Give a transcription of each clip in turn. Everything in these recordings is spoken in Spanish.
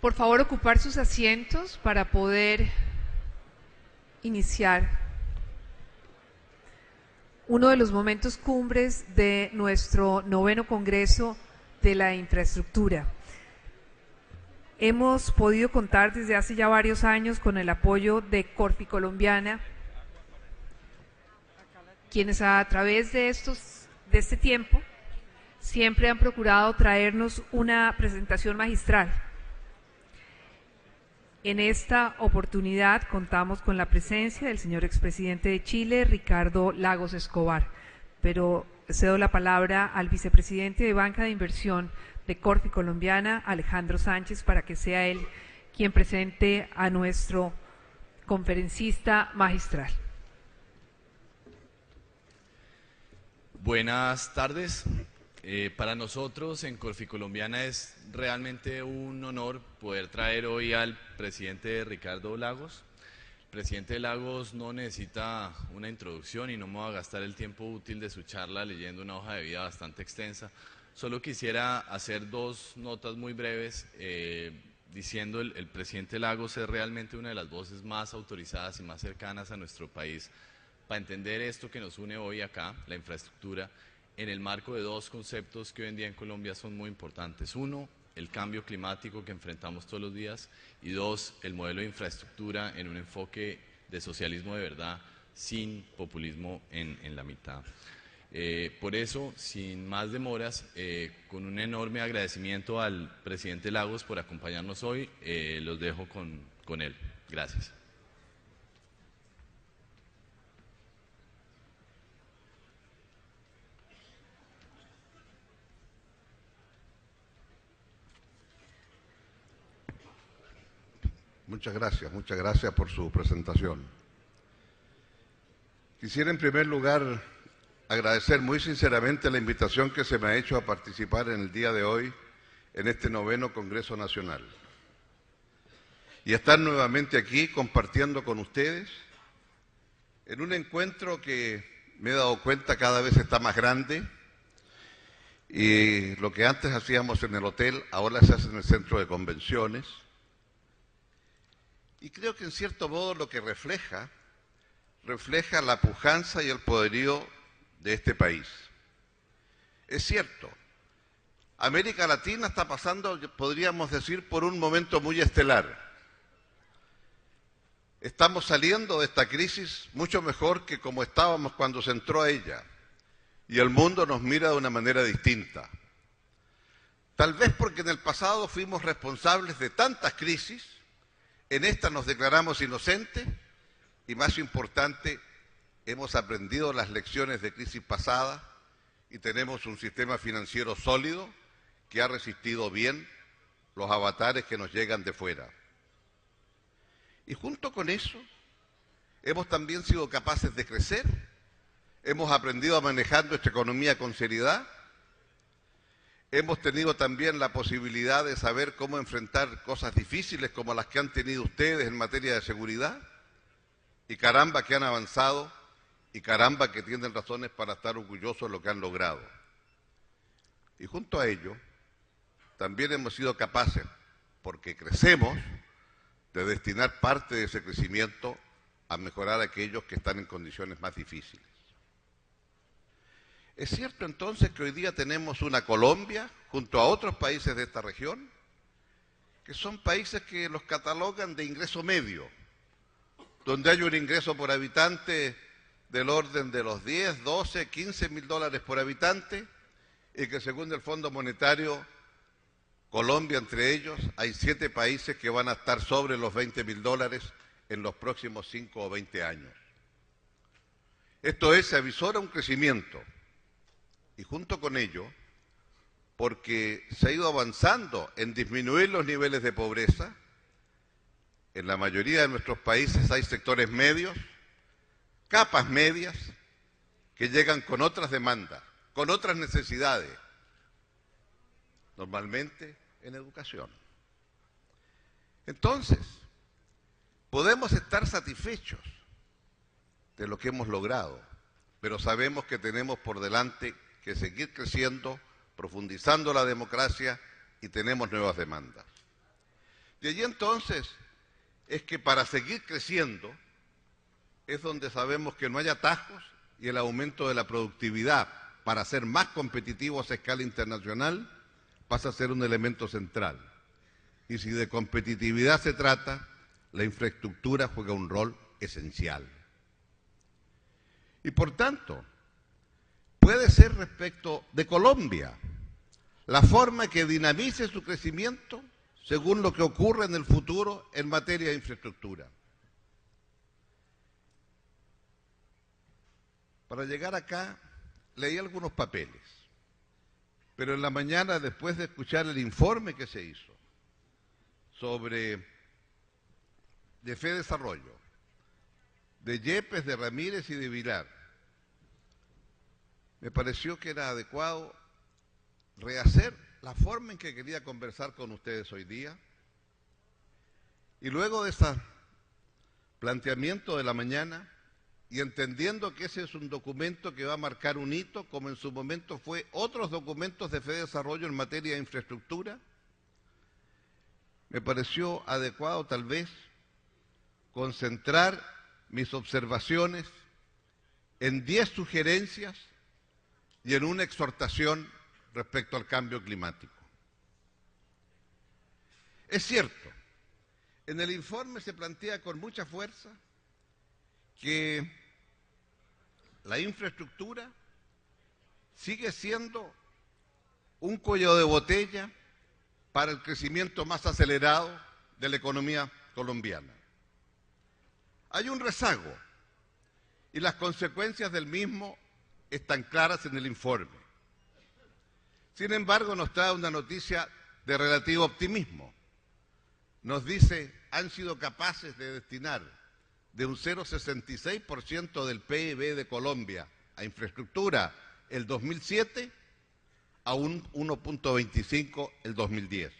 Por favor, ocupar sus asientos para poder iniciar uno de los momentos cumbres de nuestro 9º Congreso de la Infraestructura. Hemos podido contar desde hace ya varios años con el apoyo de Corfi Colombiana, quienes a través de este tiempo siempre han procurado traernos una presentación magistral. En esta oportunidad contamos con la presencia del señor expresidente de Chile, Ricardo Lagos Escobar, pero cedo la palabra al vicepresidente de Banca de Inversión de Corfi Colombiana, Alejandro Sánchez, para que sea él quien presente a nuestro conferencista magistral. Buenas tardes. Para nosotros en Corfi Colombiana es realmente un honor poder traer hoy al presidente Ricardo Lagos. El presidente Lagos no necesita una introducción y no me voy a gastar el tiempo útil de su charla leyendo una hoja de vida bastante extensa. Solo quisiera hacer dos notas muy breves diciendo el presidente Lagos es realmente una de las voces más autorizadas y más cercanas a nuestro país para entender esto que nos une hoy acá, la infraestructura, en el marco de dos conceptos que hoy en día en Colombia son muy importantes. Uno, el cambio climático que enfrentamos todos los días, y dos, el modelo de infraestructura en un enfoque de socialismo de verdad, sin populismo en la mitad. Por eso, sin más demoras, con un enorme agradecimiento al presidente Lagos por acompañarnos hoy, los dejo con él. Gracias. Muchas gracias por su presentación. Quisiera en primer lugar agradecer muy sinceramente la invitación que se me ha hecho a participar en el día de hoy en este 9º Congreso Nacional y estar nuevamente aquí compartiendo con ustedes en un encuentro que me he dado cuenta cada vez está más grande y lo que antes hacíamos en el hotel ahora se hace en el centro de convenciones. Y creo que en cierto modo lo que refleja la pujanza y el poderío de este país. Es cierto, América Latina está pasando, podríamos decir, por un momento muy estelar. Estamos saliendo de esta crisis mucho mejor que como estábamos cuando se entró a ella, y el mundo nos mira de una manera distinta. Tal vez porque en el pasado fuimos responsables de tantas crisis. En esta nos declaramos inocentes y, más importante, hemos aprendido las lecciones de crisis pasadas y tenemos un sistema financiero sólido que ha resistido bien los avatares que nos llegan de fuera. Y junto con eso, hemos también sido capaces de crecer, hemos aprendido a manejar nuestra economía con seriedad. Hemos tenido también la posibilidad de saber cómo enfrentar cosas difíciles como las que han tenido ustedes en materia de seguridad. Y caramba que han avanzado y caramba que tienen razones para estar orgullosos de lo que han logrado. Y junto a ello, también hemos sido capaces, porque crecemos, de destinar parte de ese crecimiento a mejorar a aquellos que están en condiciones más difíciles. ¿Es cierto entonces que hoy día tenemos una Colombia junto a otros países de esta región, que son países que los catalogan de ingreso medio, donde hay un ingreso por habitante del orden de los 10, 12, 15 mil dólares por habitante, y que según el Fondo Monetario, Colombia entre ellos, hay 7 países que van a estar sobre los 20 mil dólares en los próximos 5 o 20 años? Esto es, se avisora un crecimiento. Y junto con ello, porque se ha ido avanzando en disminuir los niveles de pobreza, en la mayoría de nuestros países hay sectores medios, capas medias, que llegan con otras demandas, con otras necesidades, normalmente en educación. Entonces, podemos estar satisfechos de lo que hemos logrado, pero sabemos que tenemos por delante que seguir creciendo, profundizando la democracia y tenemos nuevas demandas. De allí entonces es que para seguir creciendo es donde sabemos que no hay atajos y el aumento de la productividad para ser más competitivos a escala internacional pasa a ser un elemento central. Y si de competitividad se trata, la infraestructura juega un rol esencial. Y por tanto, puede ser respecto de Colombia la forma que dinamice su crecimiento según lo que ocurre en el futuro en materia de infraestructura. Para llegar acá, leí algunos papeles, pero en la mañana, después de escuchar el informe que se hizo sobre de FEDesarrollo, de Yepes, de Ramírez y de Vilar, me pareció que era adecuado rehacer la forma en que quería conversar con ustedes hoy día. Y luego de ese planteamiento de la mañana, y entendiendo que ese es un documento que va a marcar un hito, como en su momento fue otros documentos de FEDesarrollo en materia de infraestructura, me pareció adecuado tal vez concentrar mis observaciones en 10 sugerencias y en una exhortación respecto al cambio climático. Es cierto, en el informe se plantea con mucha fuerza que la infraestructura sigue siendo un cuello de botella para el crecimiento más acelerado de la economía colombiana. Hay un rezago y las consecuencias del mismo están claras en el informe. Sin embargo, nos trae una noticia de relativo optimismo. Nos dice, han sido capaces de destinar de un 0,66% del PIB de Colombia a infraestructura el 2007 a un 1,25% el 2010.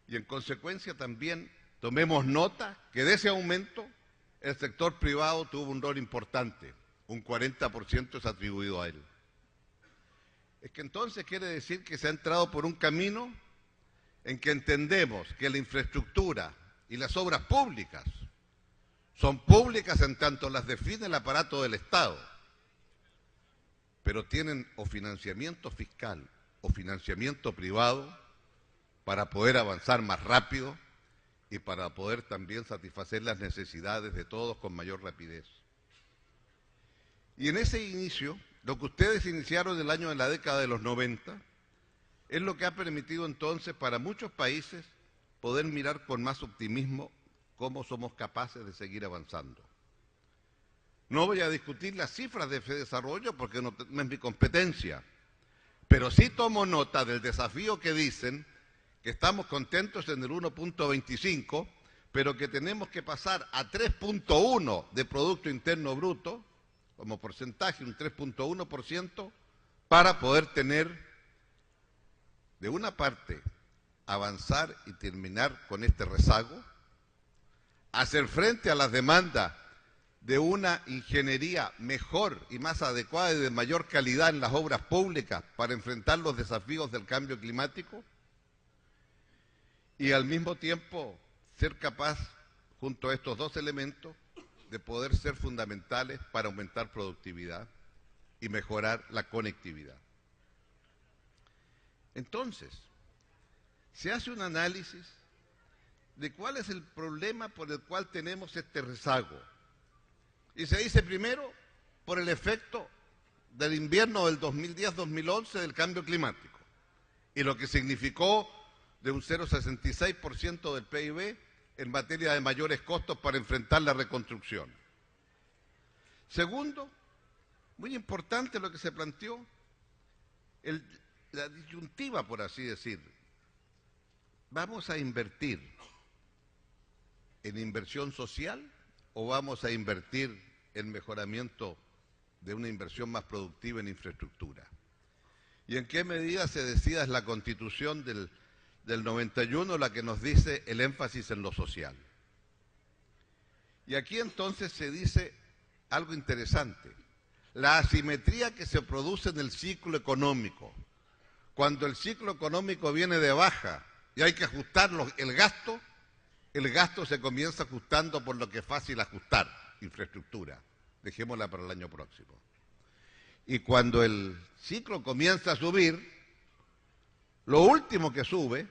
Y en consecuencia también tomemos nota que de ese aumento el sector privado tuvo un rol importante, un 40% es atribuido a él. Es que entonces quiere decir que se ha entrado por un camino en que entendemos que la infraestructura y las obras públicas son públicas en tanto las define el aparato del Estado, pero tienen o financiamiento fiscal o financiamiento privado para poder avanzar más rápido y para poder también satisfacer las necesidades de todos con mayor rapidez. Y en ese inicio, lo que ustedes iniciaron en el año de la década de los 90 es lo que ha permitido entonces para muchos países poder mirar con más optimismo cómo somos capaces de seguir avanzando. No voy a discutir las cifras de FEDesarrollo porque no es mi competencia, pero sí tomo nota del desafío que dicen que estamos contentos en el 1,25, pero que tenemos que pasar a 3,1 de Producto Interno Bruto, como porcentaje, un 3,1%, para poder tener, de una parte, avanzar y terminar con este rezago, hacer frente a las demandas de una ingeniería mejor y más adecuada y de mayor calidad en las obras públicas para enfrentar los desafíos del cambio climático, y al mismo tiempo ser capaz, junto a estos dos elementos, de poder ser fundamentales para aumentar productividad y mejorar la conectividad. Entonces, se hace un análisis de cuál es el problema por el cual tenemos este rezago. Y se dice primero por el efecto del invierno del 2010-2011 del cambio climático y lo que significó de un 0,66% del PIB en materia de mayores costos para enfrentar la reconstrucción. Segundo, muy importante lo que se planteó, la disyuntiva, por así decir. ¿Vamos a invertir en inversión social o vamos a invertir en mejoramiento de una inversión más productiva en infraestructura? ¿Y en qué medida se decida es la Constitución del 91 la que nos dice el énfasis en lo social? Y aquí entonces se dice algo interesante, la asimetría que se produce en el ciclo económico. Cuando el ciclo económico viene de baja y hay que ajustar el gasto se comienza ajustando por lo que es fácil ajustar, infraestructura. Dejémosla para el año próximo. Y cuando el ciclo comienza a subir, lo último que sube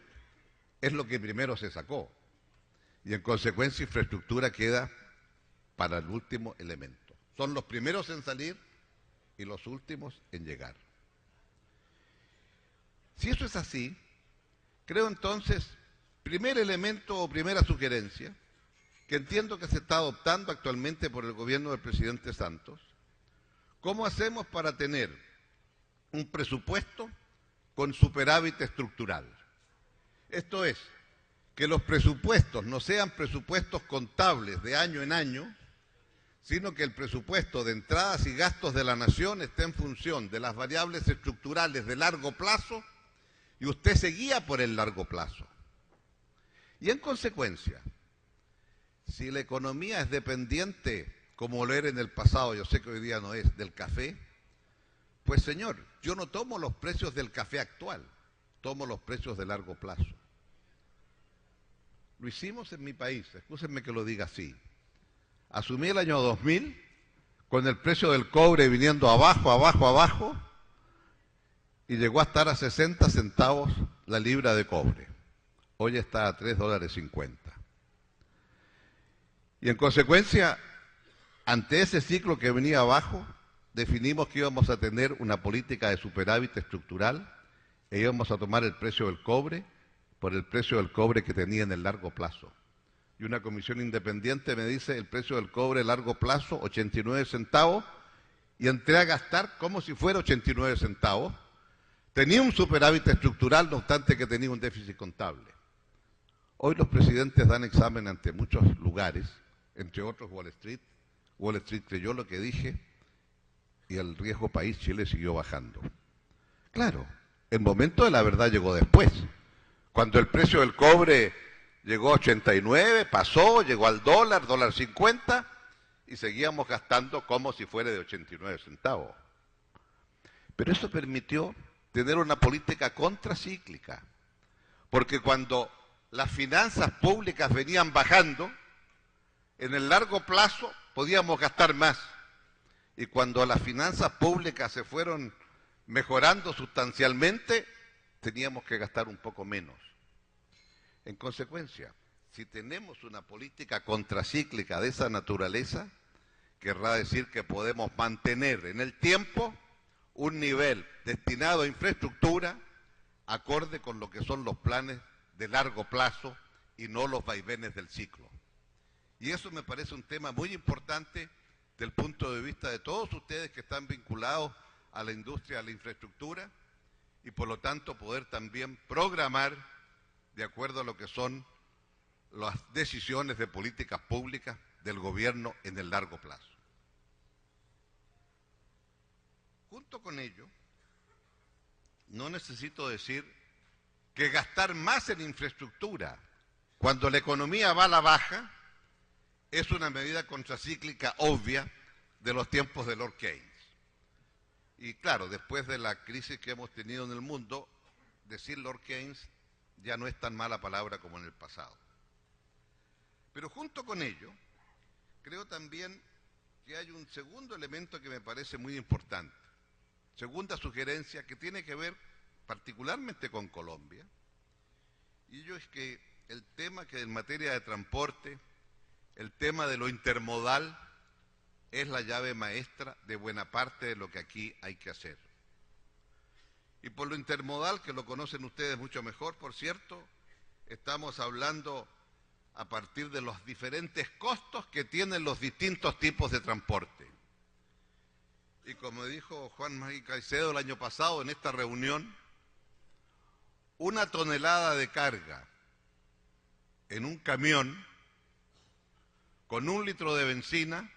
es lo que primero se sacó. Y en consecuencia, infraestructura queda para el último elemento. Son los primeros en salir y los últimos en llegar. Si eso es así, creo entonces, primer elemento o primera sugerencia, que entiendo que se está adoptando actualmente por el gobierno del presidente Santos, ¿cómo hacemos para tener un presupuesto con superávit estructural? Esto es, que los presupuestos no sean presupuestos contables de año en año, sino que el presupuesto de entradas y gastos de la nación esté en función de las variables estructurales de largo plazo y usted se guía por el largo plazo. Y en consecuencia, si la economía es dependiente, como lo era en el pasado, yo sé que hoy día no es, del café, pues señor, yo no tomo los precios del café actual, tomo los precios de largo plazo. Lo hicimos en mi país, excúsenme que lo diga así. Asumí el año 2000 con el precio del cobre viniendo abajo, abajo, abajo, y llegó a estar a 60 centavos la libra de cobre. Hoy está a $3.50. Y en consecuencia, ante ese ciclo que venía abajo, definimos que íbamos a tener una política de superávit estructural e íbamos a tomar el precio del cobre por el precio del cobre que tenía en el largo plazo. Y una comisión independiente me dice el precio del cobre a largo plazo, 89 centavos, y entré a gastar como si fuera 89 centavos. Tenía un superávit estructural, no obstante que tenía un déficit contable. Hoy los presidentes dan examen ante muchos lugares, entre otros Wall Street. Wall Street creyó lo que dije y el riesgo país Chile siguió bajando. Claro, el momento de la verdad llegó después. Cuando el precio del cobre llegó a 89, pasó, llegó al dólar 50, y seguíamos gastando como si fuera de 89 centavos. Pero eso permitió tener una política contracíclica, porque cuando las finanzas públicas venían bajando, en el largo plazo podíamos gastar más, y cuando las finanzas públicas se fueron mejorando sustancialmente, teníamos que gastar un poco menos. En consecuencia, si tenemos una política contracíclica de esa naturaleza, querrá decir que podemos mantener en el tiempo un nivel destinado a infraestructura acorde con lo que son los planes de largo plazo y no los vaivenes del ciclo. Y eso me parece un tema muy importante del punto de vista de todos ustedes que están vinculados a la industria, a la infraestructura, y por lo tanto poder también programar de acuerdo a lo que son las decisiones de políticas públicas del gobierno en el largo plazo. Junto con ello, no necesito decir que gastar más en infraestructura cuando la economía va a la baja es una medida contracíclica obvia de los tiempos de Lord Keynes. Y claro, después de la crisis que hemos tenido en el mundo, decir Lord Keynes ya no es tan mala palabra como en el pasado. Pero junto con ello, creo también que hay un segundo elemento que me parece muy importante. Segunda sugerencia que tiene que ver particularmente con Colombia, y ello es que el tema que en materia de transporte, el tema de lo intermodal, es la llave maestra de buena parte de lo que aquí hay que hacer. Y por lo intermodal, que lo conocen ustedes mucho mejor, por cierto, estamos hablando a partir de los diferentes costos que tienen los distintos tipos de transporte. Y como dijo Juan Magui Caicedo el año pasado en esta reunión, una tonelada de carga en un camión con 1 litro de benzina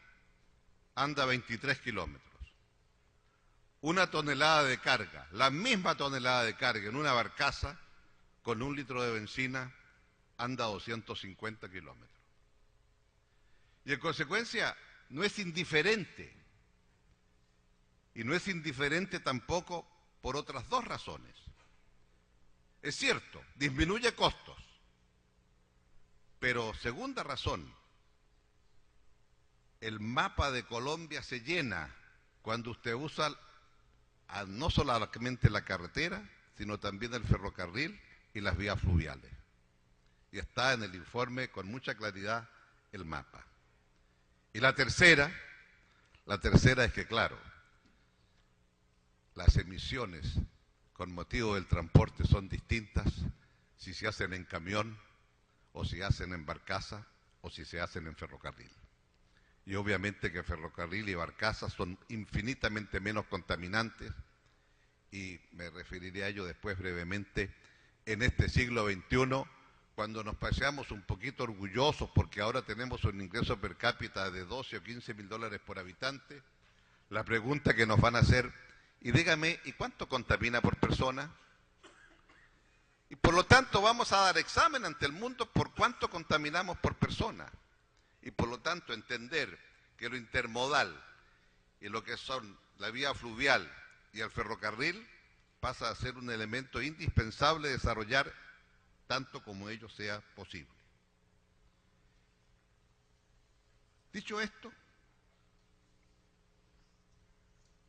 anda 23 kilómetros. Una tonelada de carga, la misma tonelada de carga en una barcaza con 1 litro de benzina anda 250 kilómetros. Y en consecuencia no es indiferente. Y no es indiferente tampoco por otras dos razones. Es cierto, disminuye costos. Pero segunda razón, el mapa de Colombia se llena cuando usted usa no solamente la carretera, sino también el ferrocarril y las vías fluviales. Y está en el informe con mucha claridad el mapa. Y la tercera es que, claro, las emisiones con motivo del transporte son distintas si se hacen en camión, o si se hacen en barcaza, o si se hacen en ferrocarril. Y obviamente que ferrocarril y barcaza son infinitamente menos contaminantes, y me referiré a ello después brevemente. En este siglo XXI, cuando nos paseamos un poquito orgullosos porque ahora tenemos un ingreso per cápita de 12 o 15 mil dólares por habitante, la pregunta que nos van a hacer, y dígame, ¿y cuánto contamina por persona? Y por lo tanto vamos a dar examen ante el mundo por cuánto contaminamos por persona. Y por lo tanto entender que lo intermodal y lo que son la vía fluvial y el ferrocarril pasa a ser un elemento indispensable de desarrollar tanto como ello sea posible. Dicho esto,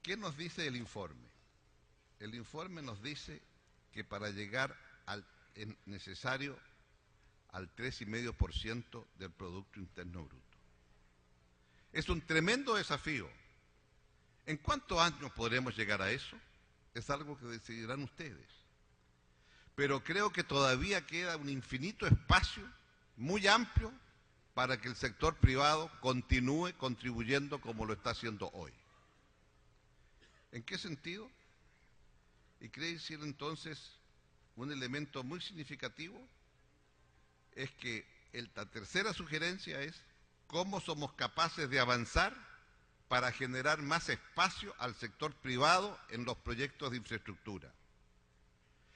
¿qué nos dice el informe? El informe nos dice que para llegar es necesario al 3,5% del Producto Interno Bruto. Es un tremendo desafío. ¿En cuántos años podremos llegar a eso? Es algo que decidirán ustedes. Pero creo que todavía queda un infinito espacio, muy amplio, para que el sector privado continúe contribuyendo como lo está haciendo hoy. ¿En qué sentido? Y quiere decir entonces un elemento muy significativo, es que la tercera sugerencia es cómo somos capaces de avanzar para generar más espacio al sector privado en los proyectos de infraestructura.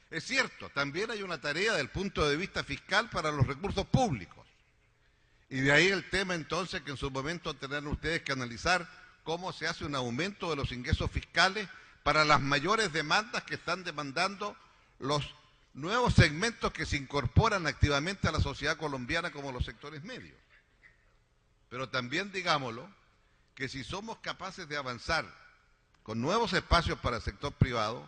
Es cierto, también hay una tarea desde el punto de vista fiscal para los recursos públicos. Y de ahí el tema entonces que en su momento tendrán ustedes que analizar cómo se hace un aumento de los ingresos fiscales para las mayores demandas que están demandando los nuevos segmentos que se incorporan activamente a la sociedad colombiana como los sectores medios. Pero también digámoslo, que si somos capaces de avanzar con nuevos espacios para el sector privado,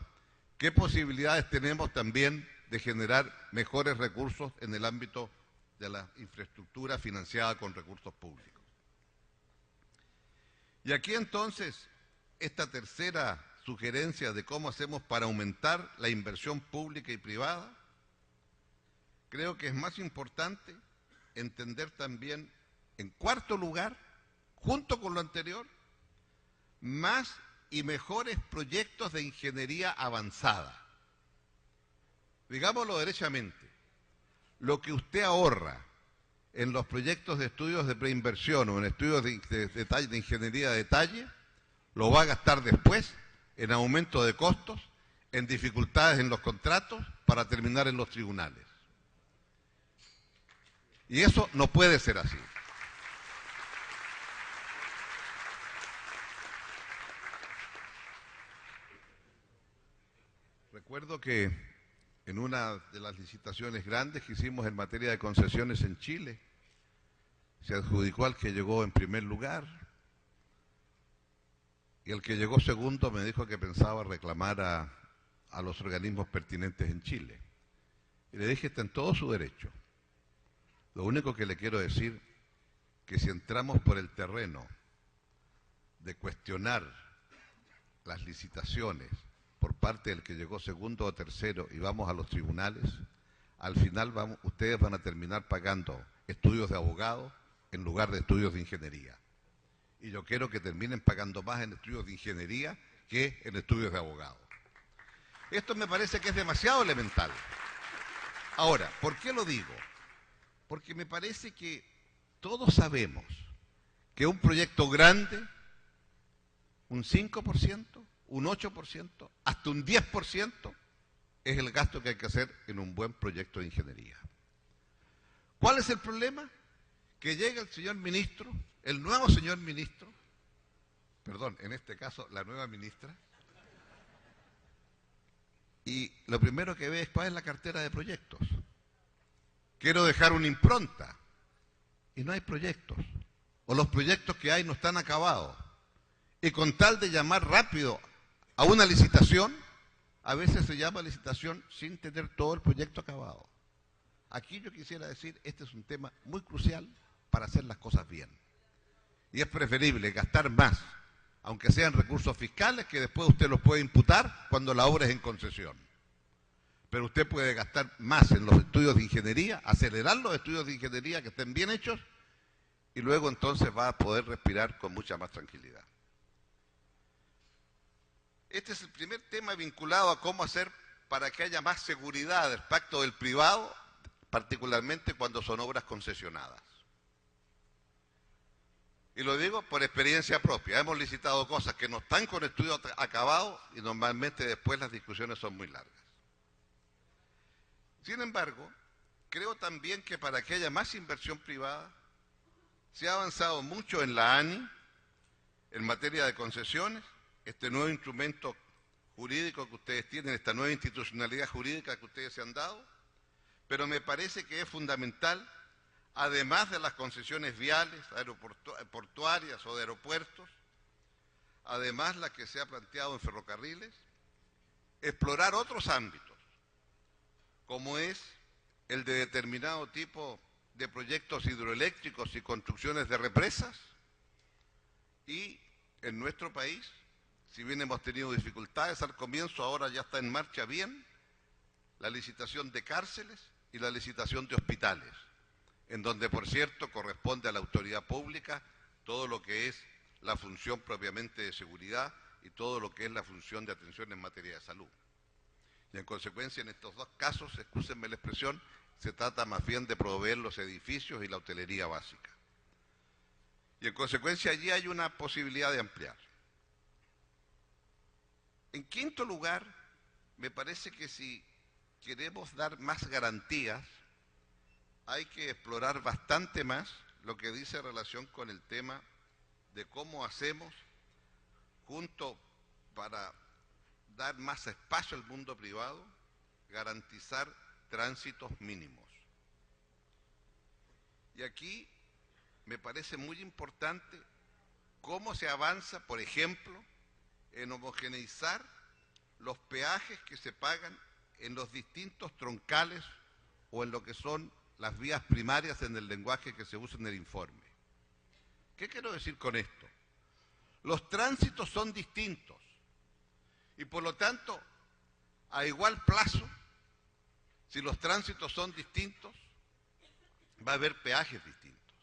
¿qué posibilidades tenemos también de generar mejores recursos en el ámbito de la infraestructura financiada con recursos públicos? Y aquí entonces, esta tercera sugerencia de cómo hacemos para aumentar la inversión pública y privada, creo que es más importante entender también, en cuarto lugar, junto con lo anterior, más y mejores proyectos de ingeniería avanzada. Digámoslo derechamente, lo que usted ahorra en los proyectos de estudios de preinversión o en estudios de ingeniería de detalle, lo va a gastar después en aumento de costos, en dificultades en los contratos, para terminar en los tribunales. Y eso no puede ser así. Recuerdo que en una de las licitaciones grandes que hicimos en materia de concesiones en Chile, se adjudicó al que llegó en primer lugar, y el que llegó segundo me dijo que pensaba reclamar a los organismos pertinentes en Chile. Y le dije, está en todo su derecho. Lo único que le quiero decir, que si entramos por el terreno de cuestionar las licitaciones por parte del que llegó segundo o tercero y vamos a los tribunales, al final ustedes van a terminar pagando estudios de abogado en lugar de estudios de ingeniería. Y yo quiero que terminen pagando más en estudios de ingeniería que en estudios de abogado. Esto me parece que es demasiado elemental. Ahora, ¿por qué lo digo? Porque me parece que todos sabemos que un proyecto grande, un 5%, un 8%, hasta un 10% es el gasto que hay que hacer en un buen proyecto de ingeniería. ¿Cuál es el problema? Que llega el señor ministro, el nuevo señor ministro, perdón, en este caso la nueva ministra, y lo primero que ve es cuál es la cartera de proyectos. Quiero dejar una impronta y no hay proyectos, o los proyectos que hay no están acabados. Y con tal de llamar rápido a una licitación, a veces se llama licitación sin tener todo el proyecto acabado. Aquí yo quisiera decir, este es un tema muy crucial para hacer las cosas bien. Y es preferible gastar más, aunque sean recursos fiscales, que después usted los puede imputar cuando la obra es en concesión. Pero usted puede gastar más en los estudios de ingeniería, acelerar los estudios de ingeniería que estén bien hechos, y luego entonces va a poder respirar con mucha más tranquilidad. Este es el primer tema vinculado a cómo hacer para que haya más seguridad del pacto del privado, particularmente cuando son obras concesionadas. Y lo digo por experiencia propia. Hemos licitado cosas que no están con estudios acabados y normalmente después las discusiones son muy largas. Sin embargo, creo también que para que haya más inversión privada, se ha avanzado mucho en la ANI, en materia de concesiones, este nuevo instrumento jurídico que ustedes tienen, esta nueva institucionalidad jurídica que ustedes se han dado, pero me parece que es fundamental, además de las concesiones viales, portuarias o de aeropuertos, además la que se ha planteado en ferrocarriles, explorar otros ámbitos, como es el de determinado tipo de proyectos hidroeléctricos y construcciones de represas, y en nuestro país, si bien hemos tenido dificultades al comienzo, ahora ya está en marcha bien la licitación de cárceles y la licitación de hospitales, en donde, por cierto, corresponde a la autoridad pública todo lo que es la función propiamente de seguridad y todo lo que es la función de atención en materia de salud. Y en consecuencia, en estos dos casos, excúsenme la expresión, se trata más bien de proveer los edificios y la hotelería básica. Y en consecuencia, allí hay una posibilidad de ampliar. En quinto lugar, me parece que si queremos dar más garantías, hay que explorar bastante más lo que dice relación con el tema de cómo hacemos junto para dar más espacio al mundo privado, garantizar tránsitos mínimos. Y aquí me parece muy importante cómo se avanza, por ejemplo, en homogeneizar los peajes que se pagan en los distintos troncales o en lo que son las vías primarias en el lenguaje que se usa en el informe. ¿Qué quiero decir con esto? Los tránsitos son distintos y por lo tanto, a igual plazo, si los tránsitos son distintos, va a haber peajes distintos.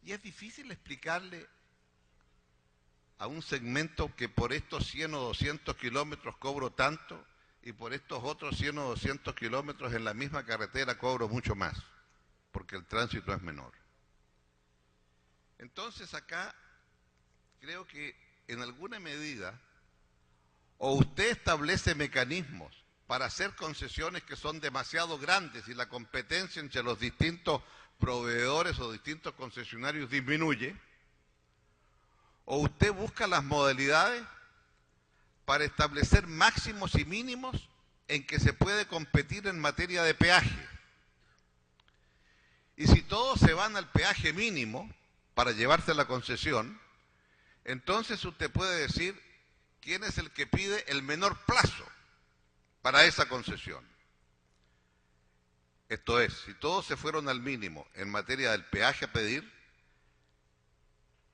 Y es difícil explicarle a un segmento que por estos 100 o 200 kilómetros cobro tanto y por estos otros 100 o 200 kilómetros en la misma carretera cobro mucho más, porque el tránsito es menor. Entonces acá creo que en alguna medida o usted establece mecanismos para hacer concesiones que son demasiado grandes y la competencia entre los distintos proveedores o distintos concesionarios disminuye, o usted busca las modalidades para establecer máximos y mínimos en que se puede competir en materia de peaje. Y si todos se van al peaje mínimo para llevarse la concesión, entonces usted puede decir quién es el que pide el menor plazo para esa concesión. Esto es, si todos se fueron al mínimo en materia del peaje a pedir,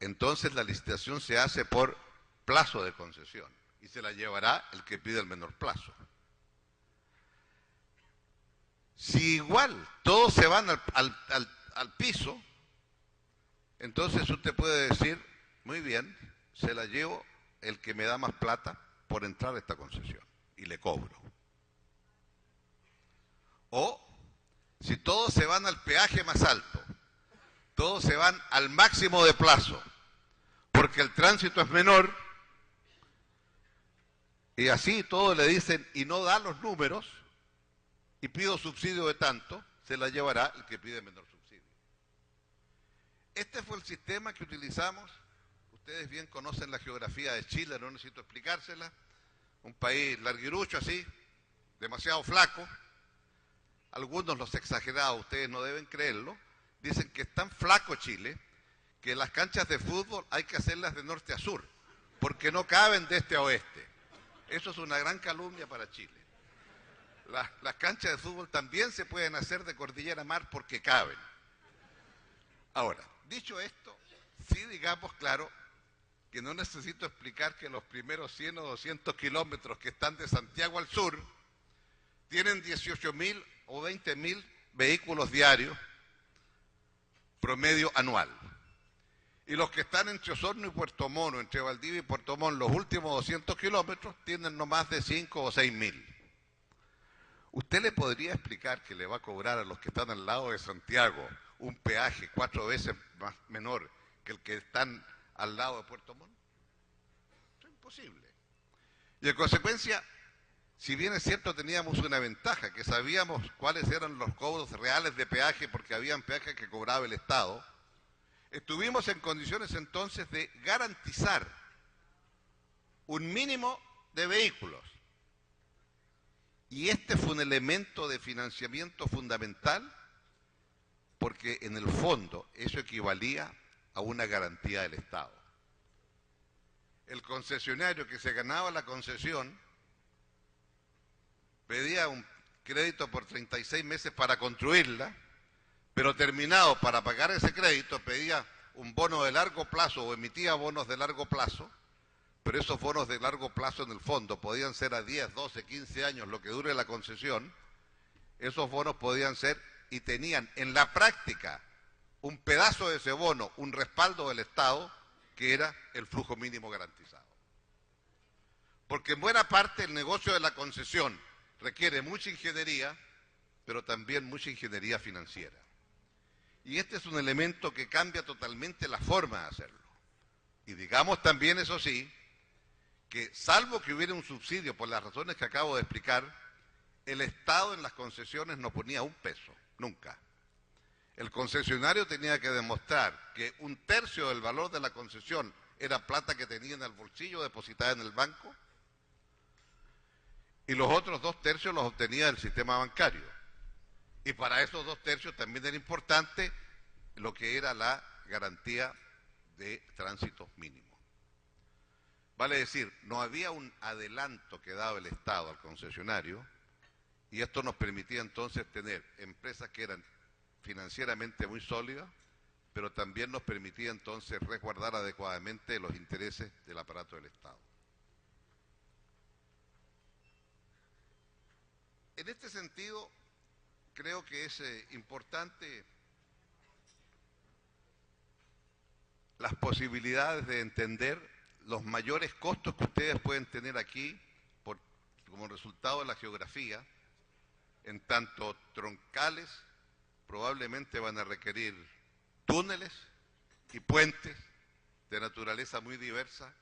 entonces la licitación se hace por plazo de concesión y se la llevará el que pide el menor plazo. Si igual todos se van al piso, entonces usted puede decir, muy bien, se la llevo el que me da más plata por entrar a esta concesión y le cobro. O si todos se van al peaje más alto, todos se van al máximo de plazo, porque el tránsito es menor, y así todos le dicen, y no da los números, y pido subsidio de tanto, se la llevará el que pide menor subsidio. Este fue el sistema que utilizamos. Ustedes bien conocen la geografía de Chile, no necesito explicársela, un país larguirucho así, demasiado flaco. Algunos, los exagerados, ustedes no deben creerlo, dicen que es tan flaco Chile que las canchas de fútbol hay que hacerlas de norte a sur, porque no caben de este a oeste. Eso es una gran calumnia para Chile. Las canchas de fútbol también se pueden hacer de cordillera a mar porque caben. Ahora, dicho esto, sí digamos claro que no necesito explicar que los primeros 100 o 200 kilómetros que están de Santiago al sur tienen 18.000 o 20.000 vehículos diarios promedio anual. Y los que están entre Osorno y Puerto Montt, entre Valdivia y Puerto Montt, los últimos 200 kilómetros tienen no más de 5 o 6.000. ¿Usted le podría explicar que le va a cobrar a los que están al lado de Santiago un peaje 4 veces más menor que el que están al lado de Puerto Montt? Es imposible. Y en consecuencia, si bien es cierto teníamos una ventaja, que sabíamos cuáles eran los cobros reales de peaje porque habían peajes que cobraba el Estado, estuvimos en condiciones entonces de garantizar un mínimo de vehículos. Y este fue un elemento de financiamiento fundamental porque en el fondo eso equivalía a una garantía del Estado. El concesionario que se ganaba la concesión pedía un crédito por 36 meses para construirla, pero terminado para pagar ese crédito pedía un bono de largo plazo o emitía bonos de largo plazo, pero esos bonos de largo plazo en el fondo podían ser a 10, 12, 15 años, lo que dure la concesión. Esos bonos podían ser y tenían en la práctica un pedazo de ese bono, un respaldo del Estado, que era el flujo mínimo garantizado. Porque en buena parte el negocio de la concesión requiere mucha ingeniería, pero también mucha ingeniería financiera. Y este es un elemento que cambia totalmente la forma de hacerlo. Y digamos también, eso sí, que salvo que hubiera un subsidio por las razones que acabo de explicar, el Estado en las concesiones no ponía un peso, nunca. El concesionario tenía que demostrar que 1/3 del valor de la concesión era plata que tenía en el bolsillo depositada en el banco y los otros 2/3 los obtenía del sistema bancario. Y para esos 2/3 también era importante lo que era la garantía de tránsito mínimo. Vale decir, no había un adelanto que daba el Estado al concesionario y esto nos permitía entonces tener empresas que eran financieramente muy sólidas, pero también nos permitía entonces resguardar adecuadamente los intereses del aparato del Estado. En este sentido, creo que es importante las posibilidades de entender los mayores costos que ustedes pueden tener aquí como resultado de la geografía, en tanto troncales probablemente van a requerir túneles y puentes de naturaleza muy diversa,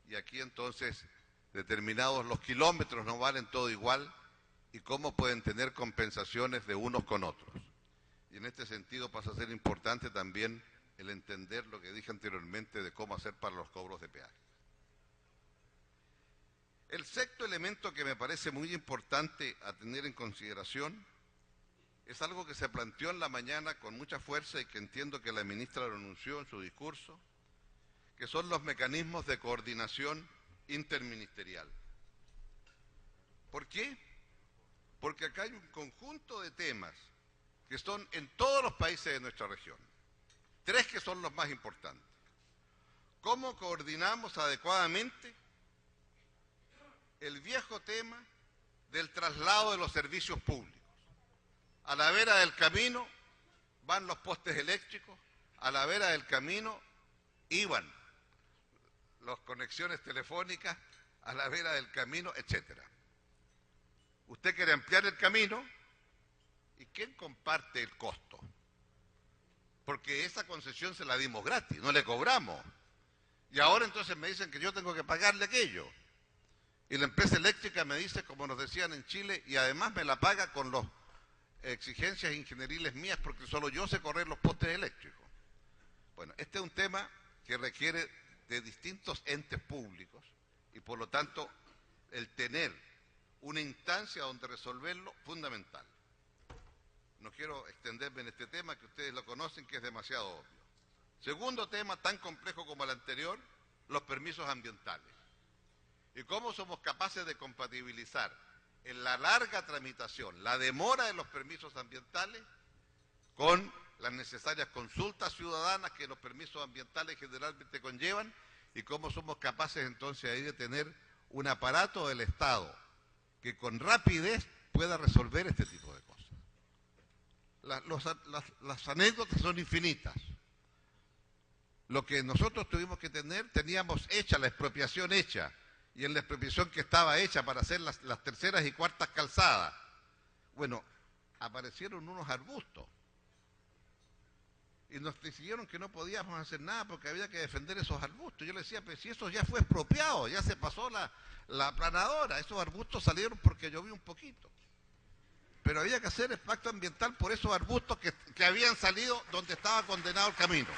y aquí entonces determinados los kilómetros no valen todo igual, y cómo pueden tener compensaciones de unos con otros. Y en este sentido pasa a ser importante también el entender lo que dije anteriormente de cómo hacer para los cobros de peaje. El sexto elemento que me parece muy importante a tener en consideración es algo que se planteó en la mañana con mucha fuerza y que entiendo que la ministra lo anunció en su discurso, que son los mecanismos de coordinación interministerial. ¿Por qué? Porque acá hay un conjunto de temas que son en todos los países de nuestra región. 3 que son los más importantes. ¿Cómo coordinamos adecuadamente el viejo tema del traslado de los servicios públicos? A la vera del camino van los postes eléctricos, a la vera del camino iban las conexiones telefónicas, a la vera del camino, etcétera. Usted quiere ampliar el camino, ¿y quién comparte el costo? Porque esa concesión se la dimos gratis, no le cobramos. Y ahora entonces me dicen que yo tengo que pagarle aquello. Y la empresa eléctrica me dice, como nos decían en Chile, y además me la paga con las exigencias ingenieriles mías porque solo yo sé correr los postes eléctricos. Bueno, este es un tema que requiere de distintos entes públicos y por lo tanto el tener una instancia donde resolverlo, fundamental. No quiero extenderme en este tema, que ustedes lo conocen, que es demasiado obvio. Segundo tema, tan complejo como el anterior, los permisos ambientales. Y cómo somos capaces de compatibilizar en la larga tramitación la demora de los permisos ambientales con las necesarias consultas ciudadanas que los permisos ambientales generalmente conllevan, y cómo somos capaces entonces ahí de tener un aparato del Estado que con rapidez pueda resolver este tipo de cosas. Las anécdotas son infinitas. Lo que nosotros tuvimos que tener, teníamos hecha la expropiación hecha, y en la expropiación que estaba hecha para hacer las terceras y cuartas calzadas, bueno, aparecieron unos arbustos y nos decidieron que no podíamos hacer nada porque había que defender esos arbustos. Yo le decía, pero si eso ya fue expropiado, ya se pasó la aplanadora, esos arbustos salieron porque llovió un poquito. Pero había que hacer el pacto ambiental por esos arbustos que habían salido donde estaba condenado el camino.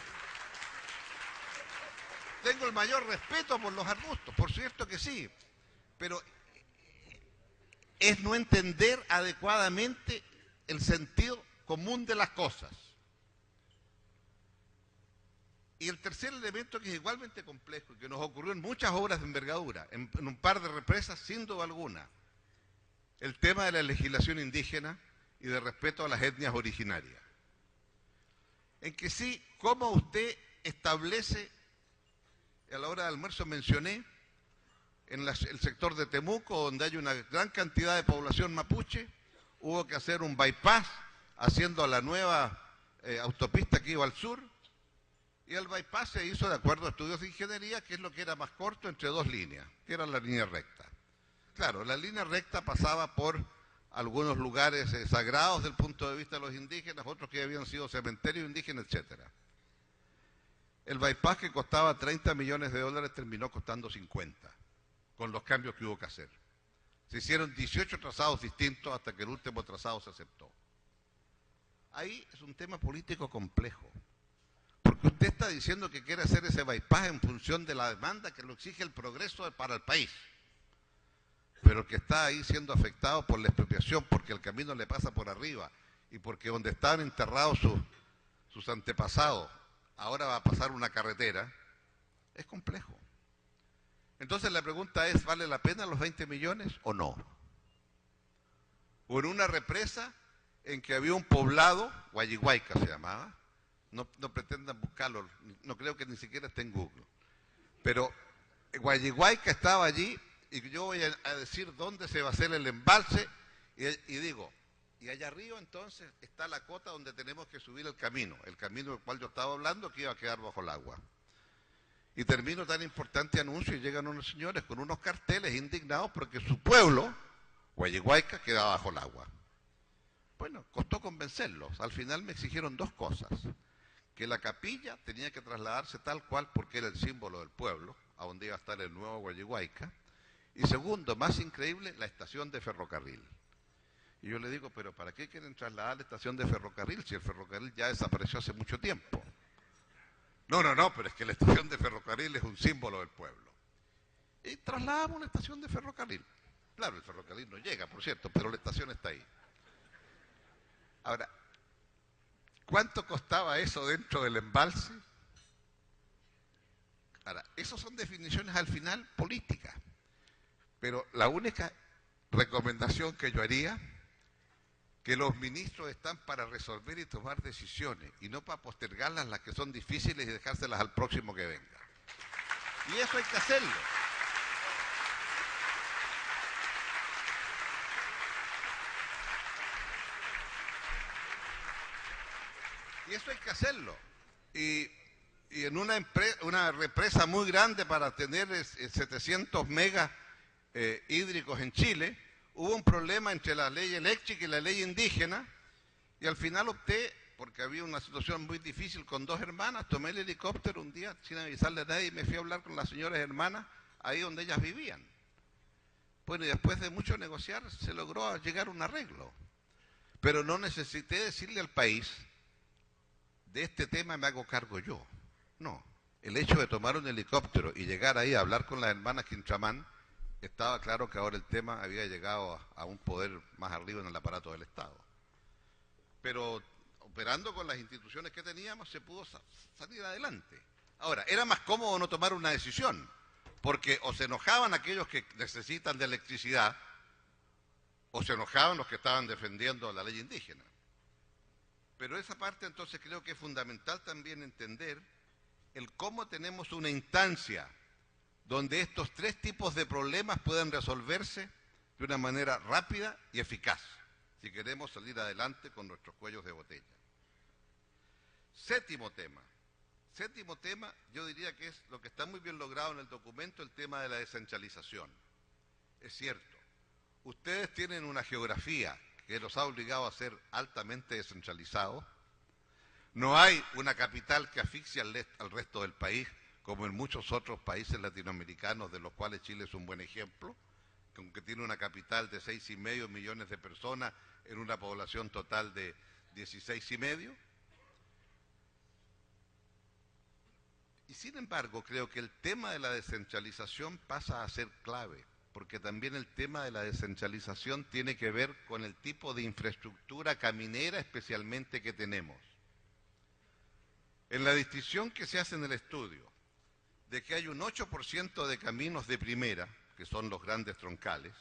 Tengo el mayor respeto por los arbustos, por cierto que sí, pero es no entender adecuadamente el sentido común de las cosas. Y el tercer elemento, que es igualmente complejo y que nos ocurrió en muchas obras de envergadura, en un par de represas sin duda alguna, el tema de la legislación indígena y de respeto a las etnias originarias. En que sí, cómo usted establece, a la hora de almuerzo mencioné, en el sector de Temuco, donde hay una gran cantidad de población mapuche, hubo que hacer un bypass haciendo la nueva autopista que iba al sur, y el bypass se hizo de acuerdo a estudios de ingeniería, que es lo que era más corto entre dos líneas, que era la línea recta. Claro, la línea recta pasaba por algunos lugares sagrados desde el punto de vista de los indígenas, otros que habían sido cementerios indígenas, etcétera. El bypass, que costaba $30 millones terminó costando 50, con los cambios que hubo que hacer. Se hicieron 18 trazados distintos hasta que el último trazado se aceptó. Ahí es un tema político complejo, porque usted está diciendo que quiere hacer ese bypass en función de la demanda que lo exige el progreso para el país. Pero el que está ahí siendo afectado por la expropiación, porque el camino le pasa por arriba y porque donde estaban enterrados sus antepasados, ahora va a pasar una carretera, es complejo. Entonces la pregunta es, ¿vale la pena los 20 millones o no? O en una represa en que había un poblado, Guayihuayca se llamaba, no pretendan buscarlo, no creo que ni siquiera esté en Google, pero Guayihuayca estaba allí, y yo voy a decir dónde se va a hacer el embalse, y digo, y allá arriba entonces está la cota donde tenemos que subir el camino del cual yo estaba hablando, que iba a quedar bajo el agua. Y termino tan importante anuncio y llegan unos señores con unos carteles indignados porque su pueblo, Guayihuayca, queda bajo el agua. Bueno, costó convencerlos. Al final me exigieron dos cosas: que la capilla tenía que trasladarse tal cual porque era el símbolo del pueblo, a donde iba a estar el nuevo Guayihuayca, y segundo, más increíble, la estación de ferrocarril. Y yo le digo, pero ¿para qué quieren trasladar la estación de ferrocarril si el ferrocarril ya desapareció hace mucho tiempo? No, pero es que la estación de ferrocarril es un símbolo del pueblo. Y trasladamos una estación de ferrocarril. Claro, el ferrocarril no llega, por cierto, pero la estación está ahí. Ahora, ¿cuánto costaba eso dentro del embalse? Ahora, esas son definiciones al final políticas. Pero la única recomendación que yo haría, que los ministros están para resolver y tomar decisiones, y no para postergarlas las que son difíciles y dejárselas al próximo que venga. Y eso hay que hacerlo. Y eso hay que hacerlo. Y en una represa muy grande para tener 700 megas hídricos en Chile, hubo un problema entre la ley eléctrica y la ley indígena, y al final opté, porque había una situación muy difícil con dos hermanas, tomé el helicóptero un día sin avisarle a nadie y me fui a hablar con las señoras hermanas ahí donde ellas vivían. Bueno, y después de mucho negociar se logró llegar a un arreglo, pero no necesité decirle al país, de este tema me hago cargo yo. No, el hecho de tomar un helicóptero y llegar ahí a hablar con las hermanas Quintramán estaba claro que ahora el tema había llegado a un poder más arriba en el aparato del Estado. Pero operando con las instituciones que teníamos se pudo salir adelante. Ahora, era más cómodo no tomar una decisión, porque o se enojaban aquellos que necesitan de electricidad, o se enojaban los que estaban defendiendo la ley indígena. Pero esa parte entonces creo que es fundamental también entender el cómo tenemos una instancia donde estos tres tipos de problemas puedan resolverse de una manera rápida y eficaz, si queremos salir adelante con nuestros cuellos de botella. Séptimo tema, yo diría que es lo que está muy bien logrado en el documento, el tema de la descentralización. Es cierto, ustedes tienen una geografía que los ha obligado a ser altamente descentralizados. No hay una capital que asfixie al resto del país, como en muchos otros países latinoamericanos, de los cuales Chile es un buen ejemplo, que tiene una capital de 6,5 millones de personas en una población total de 16,5. Y sin embargo, creo que el tema de la descentralización pasa a ser clave, porque también el tema de la descentralización tiene que ver con el tipo de infraestructura caminera especialmente que tenemos. En la distinción que se hace en el estudio, de que hay un 8% de caminos de primera, que son los grandes troncales,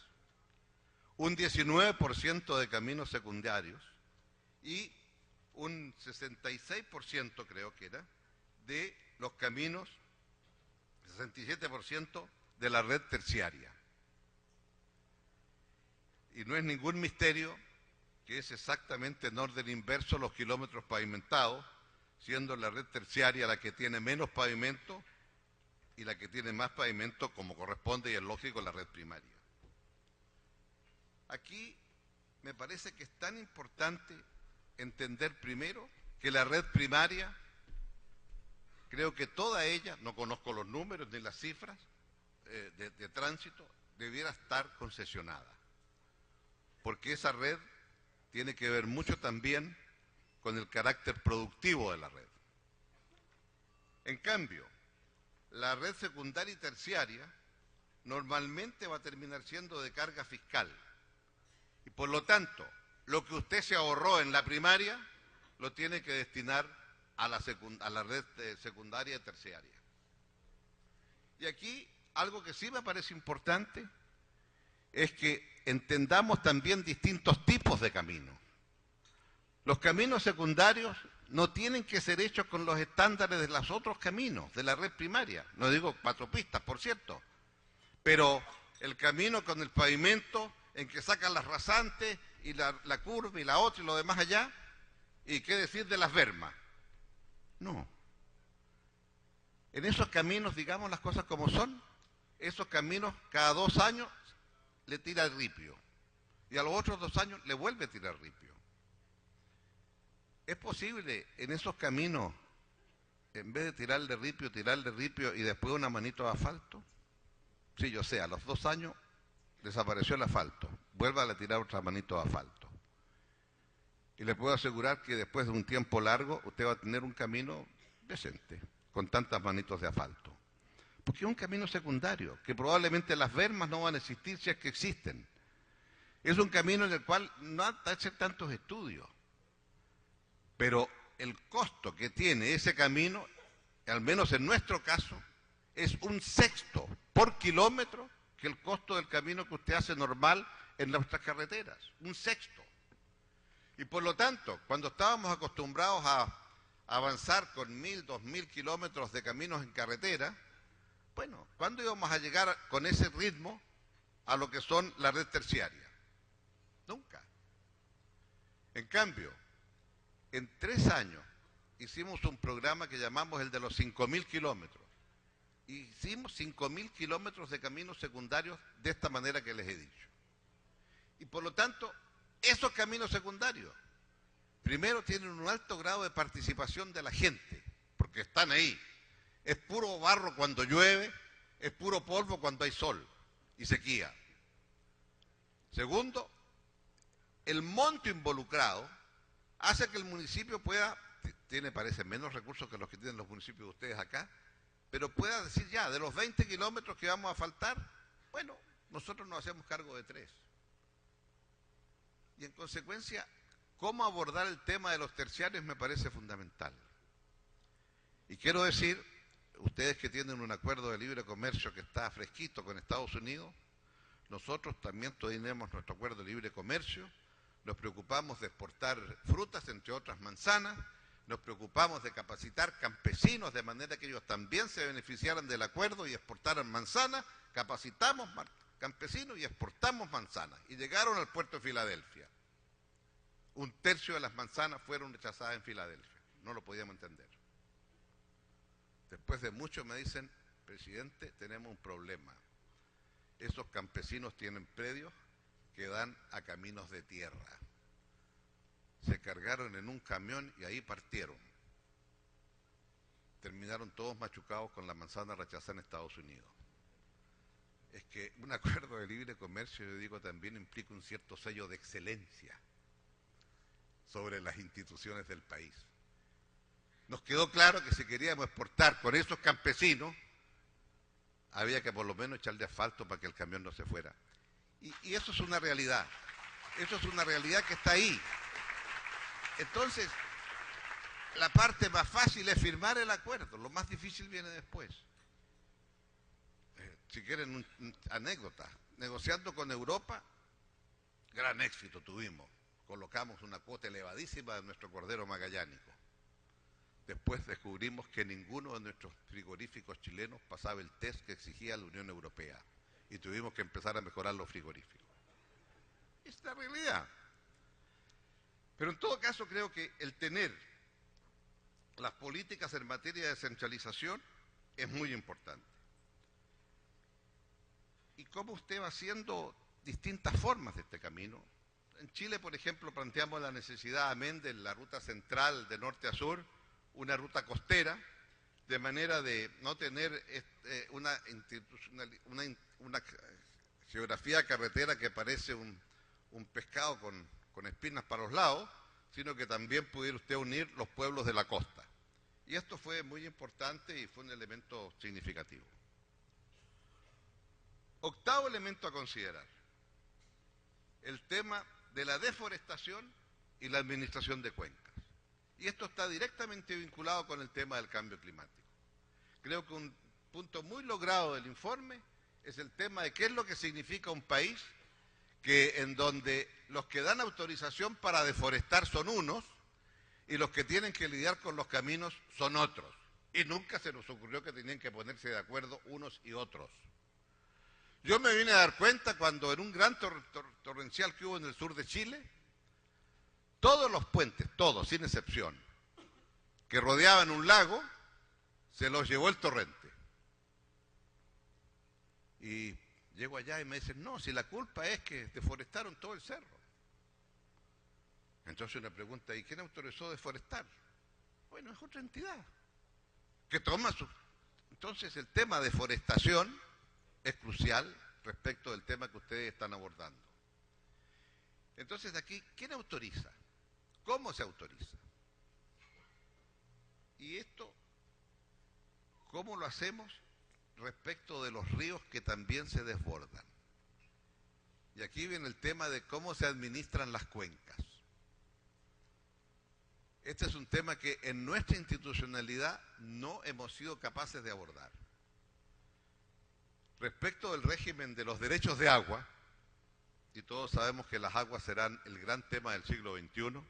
un 19% de caminos secundarios y un 66%, creo que era, de los caminos, 67% de la red terciaria. Y no es ningún misterio que es exactamente en orden inverso los kilómetros pavimentados, siendo la red terciaria la que tiene menos pavimento y la que tiene más pavimento, como corresponde y es lógico, la red primaria. Aquí me parece que es tan importante entender primero que la red primaria, creo que toda ella, no conozco los números ni las cifras de tránsito, debiera estar concesionada, porque esa red tiene que ver mucho también con el carácter productivo de la red. En cambio, la red secundaria y terciaria normalmente va a terminar siendo de carga fiscal. Y por lo tanto, lo que usted se ahorró en la primaria lo tiene que destinar a la red secundaria y terciaria. Y aquí algo que sí me parece importante es que entendamos también distintos tipos de caminos. Los caminos secundarios no tienen que ser hechos con los estándares de los otros caminos, de la red primaria. No digo 4 pistas, por cierto, pero el camino con el pavimento en que sacan las rasantes y la curva y la otra y lo demás allá, y qué decir de las bermas. No. En esos caminos, digamos las cosas como son, esos caminos cada 2 años le tira el ripio y a los otros 2 años le vuelve a tirar ripio. ¿Es posible en esos caminos, en vez de tirarle ripio y después una manito de asfalto? Sí, yo sé, a los 2 años desapareció el asfalto, vuelva a tirar otra manito de asfalto. Y le puedo asegurar que después de un tiempo largo usted va a tener un camino decente, con tantas manitos de asfalto. Porque es un camino secundario, que probablemente las bermas no van a existir si es que existen. Es un camino en el cual no hay que hacer tantos estudios. Pero el costo que tiene ese camino, al menos en nuestro caso, es 1/6 por kilómetro que el costo del camino que usted hace normal en nuestras carreteras. 1/6. Y por lo tanto, cuando estábamos acostumbrados a avanzar con 1.000, 2.000 kilómetros de caminos en carretera, bueno, ¿cuándo íbamos a llegar con ese ritmo a lo que son la red terciaria? Nunca. En cambio, en 3 años hicimos un programa que llamamos el de los 5.000 kilómetros. Hicimos 5.000 kilómetros de caminos secundarios de esta manera que les he dicho. Y por lo tanto, esos caminos secundarios, primero tienen un alto grado de participación de la gente, porque están ahí. Es puro barro cuando llueve, es puro polvo cuando hay sol y sequía. Segundo, el monto involucrado hace que el municipio parece menos recursos que los que tienen los municipios de ustedes acá, pero pueda decir ya, de los 20 kilómetros que vamos a faltar, bueno, nosotros nos hacemos cargo de 3. Y en consecuencia, cómo abordar el tema de los terciarios me parece fundamental. Y quiero decir, ustedes que tienen un acuerdo de libre comercio que está fresquito con Estados Unidos, nosotros también tenemos nuestro acuerdo de libre comercio, nos preocupamos de exportar frutas, entre otras manzanas, nos preocupamos de capacitar campesinos de manera que ellos también se beneficiaran del acuerdo y exportaran manzanas, capacitamos campesinos y exportamos manzanas. Y llegaron al puerto de Filadelfia. 1/3 de las manzanas fueron rechazadas en Filadelfia. No lo podíamos entender. Después de mucho me dicen, presidente, tenemos un problema. Esos campesinos tienen predios que dan a caminos de tierra. Se cargaron en un camión y ahí partieron. Terminaron todos machucados con la manzana rechazada en Estados Unidos. Es que un acuerdo de libre comercio, yo digo, también implica un cierto sello de excelencia sobre las instituciones del país. Nos quedó claro que si queríamos exportar con esos campesinos, había que por lo menos echarle asfalto para que el camión no se fuera. Y eso es una realidad. Eso es una realidad que está ahí. Entonces, la parte más fácil es firmar el acuerdo, lo más difícil viene después. Si quieren, anécdota. Negociando con Europa, gran éxito tuvimos. Colocamos una cuota elevadísima de nuestro cordero magallánico. Después descubrimos que ninguno de nuestros frigoríficos chilenos pasaba el test que exigía la Unión Europea. Y tuvimos que empezar a mejorar los frigoríficos. Es la realidad. Pero en todo caso creo que el tener las políticas en materia de descentralización es muy importante. Y cómo usted va haciendo distintas formas de este camino. En Chile, por ejemplo, planteamos la necesidad, amén de la ruta central de norte a sur, una ruta costera, de manera de no tener una geografía carretera que parece un pescado con espinas para los lados, sino que también pudiera usted unir los pueblos de la costa. Y esto fue muy importante y fue un elemento significativo. Octavo elemento a considerar, el tema de la deforestación y la administración de cuencas. Y esto está directamente vinculado con el tema del cambio climático. Creo que un punto muy logrado del informe es el tema de qué es lo que significa un país en donde los que dan autorización para deforestar son unos y los que tienen que lidiar con los caminos son otros. Y nunca se nos ocurrió que tenían que ponerse de acuerdo unos y otros. Yo me vine a dar cuenta cuando en un gran torrencial que hubo en el sur de Chile, todos los puentes, todos, sin excepción, que rodeaban un lago, se los llevó el torrente. Y llego allá y me dicen, no, si la culpa es que deforestaron todo el cerro. Entonces una pregunta, ¿y quién autorizó deforestar? Bueno, es otra entidad que toma su... Entonces el tema de deforestación es crucial respecto del tema que ustedes están abordando. Entonces aquí, ¿quién autoriza? ¿Cómo se autoriza? Y esto, ¿cómo lo hacemos respecto de los ríos que también se desbordan? Y aquí viene el tema de cómo se administran las cuencas. Este es un tema que en nuestra institucionalidad no hemos sido capaces de abordar. Respecto del régimen de los derechos de agua, y todos sabemos que las aguas serán el gran tema del siglo XXI,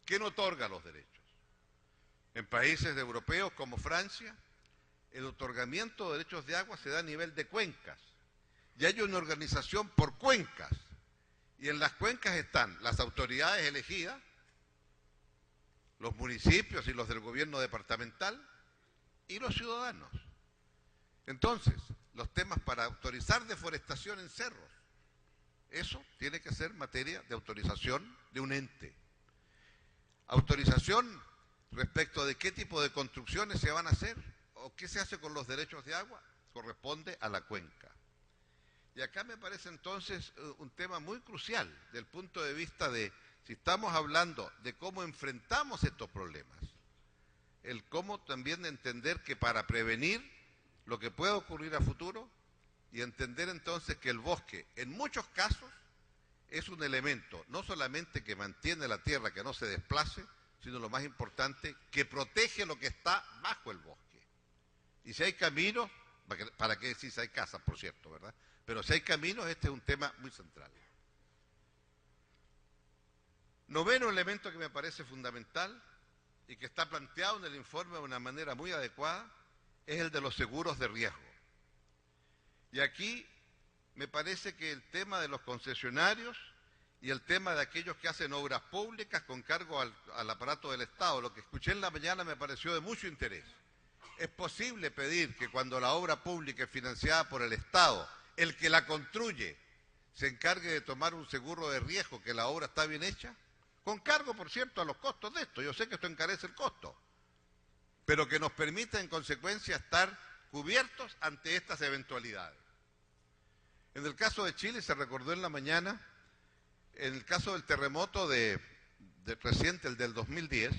¿quién otorga los derechos? En países europeos como Francia, el otorgamiento de derechos de agua se da a nivel de cuencas, y hay una organización por cuencas, y en las cuencas están las autoridades elegidas, los municipios y los del gobierno departamental, y los ciudadanos. Entonces, los temas para autorizar deforestación en cerros, eso tiene que ser materia de autorización de un ente. Autorización respecto de qué tipo de construcciones se van a hacer o qué se hace con los derechos de agua, corresponde a la cuenca. Y acá me parece entonces un tema muy crucial del punto de vista de, si estamos hablando de cómo enfrentamos estos problemas, el cómo también entender que para prevenir lo que pueda ocurrir a futuro y entender entonces que el bosque, en muchos casos, es un elemento no solamente que mantiene la tierra, que no se desplace, sino lo más importante, que protege lo que está bajo el bosque. Y si hay caminos, ¿para qué decir si hay casas, por cierto, verdad? Pero si hay caminos, este es un tema muy central. Noveno elemento que me parece fundamental y que está planteado en el informe de una manera muy adecuada es el de los seguros de riesgo. Y aquí me parece que el tema de los concesionarios y el tema de aquellos que hacen obras públicas con cargo al aparato del Estado, lo que escuché en la mañana me pareció de mucho interés. Es posible pedir que cuando la obra pública es financiada por el Estado, el que la construye se encargue de tomar un seguro de riesgo, que la obra está bien hecha, con cargo, por cierto, a los costos de esto. Yo sé que esto encarece el costo, pero que nos permita en consecuencia estar cubiertos ante estas eventualidades. En el caso de Chile se recordó en la mañana, en el caso del terremoto reciente, el del 2010,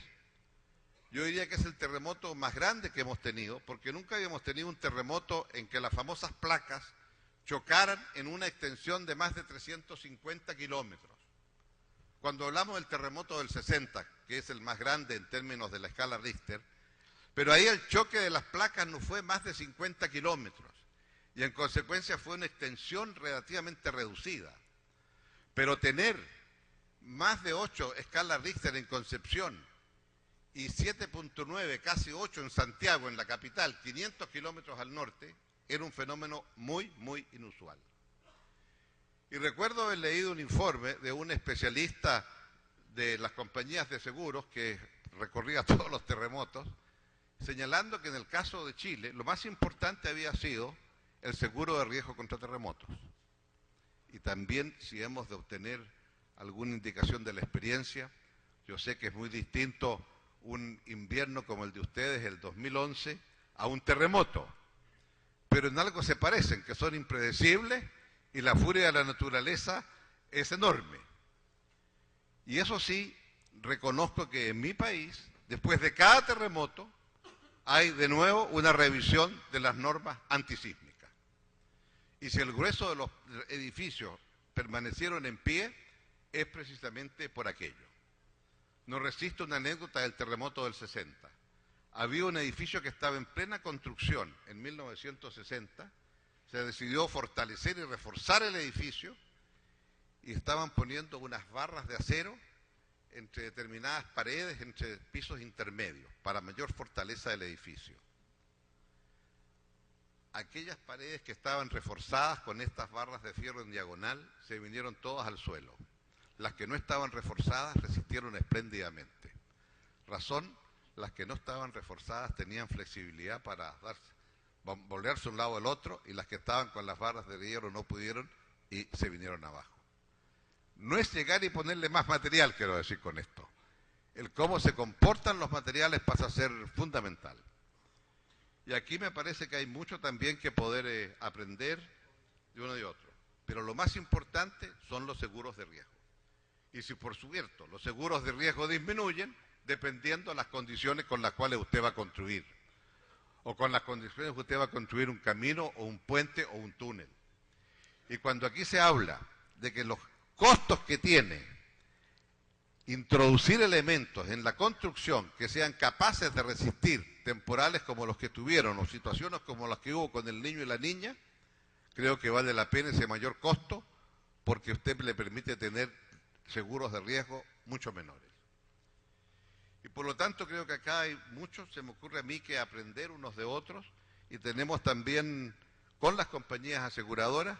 yo diría que es el terremoto más grande que hemos tenido, porque nunca habíamos tenido un terremoto en que las famosas placas chocaran en una extensión de más de 350 kilómetros. Cuando hablamos del terremoto del 60, que es el más grande en términos de la escala Richter, pero ahí el choque de las placas no fue más de 50 kilómetros, y en consecuencia fue una extensión relativamente reducida. Pero tener más de 8 escalas Richter en Concepción y 7.9, casi 8 en Santiago, en la capital, 500 kilómetros al norte, era un fenómeno muy, muy inusual. Y recuerdo haber leído un informe de un especialista de las compañías de seguros que recorría todos los terremotos, señalando que en el caso de Chile lo más importante había sido el seguro de riesgo contra terremotos. Y también si hemos de obtener alguna indicación de la experiencia, yo sé que es muy distinto un invierno como el de ustedes, el 2011, a un terremoto, pero en algo se parecen, que son impredecibles y la furia de la naturaleza es enorme. Y eso sí, reconozco que en mi país, después de cada terremoto, hay de nuevo una revisión de las normas antisísmicas. Y si el grueso de los edificios permanecieron en pie, es precisamente por aquello. No resisto una anécdota del terremoto del 60. Había un edificio que estaba en plena construcción en 1960, se decidió fortalecer y reforzar el edificio y estaban poniendo unas barras de acero entre determinadas paredes, entre pisos intermedios, para mayor fortaleza del edificio. Aquellas paredes que estaban reforzadas con estas barras de fierro en diagonal se vinieron todas al suelo. Las que no estaban reforzadas resistieron espléndidamente. Razón, las que no estaban reforzadas tenían flexibilidad para volverse un lado al otro, y las que estaban con las barras de hierro no pudieron y se vinieron abajo. No es llegar y ponerle más material, quiero decir con esto. El cómo se comportan los materiales pasa a ser fundamental. Y aquí me parece que hay mucho también que poder aprender de uno y otro. Pero lo más importante son los seguros de riesgo. Y si por cierto los seguros de riesgo disminuyen, dependiendo de las condiciones con las cuales usted va a construir, o con las condiciones que usted va a construir un camino o un puente o un túnel. Y cuando aquí se habla de que los costos que tiene introducir elementos en la construcción que sean capaces de resistir temporales como los que tuvieron o situaciones como las que hubo con el niño y la niña, creo que vale la pena ese mayor costo, porque usted le permite tener seguros de riesgo mucho menores. Y por lo tanto creo que acá hay mucho, se me ocurre a mí, que aprender unos de otros, y tenemos también con las compañías aseguradoras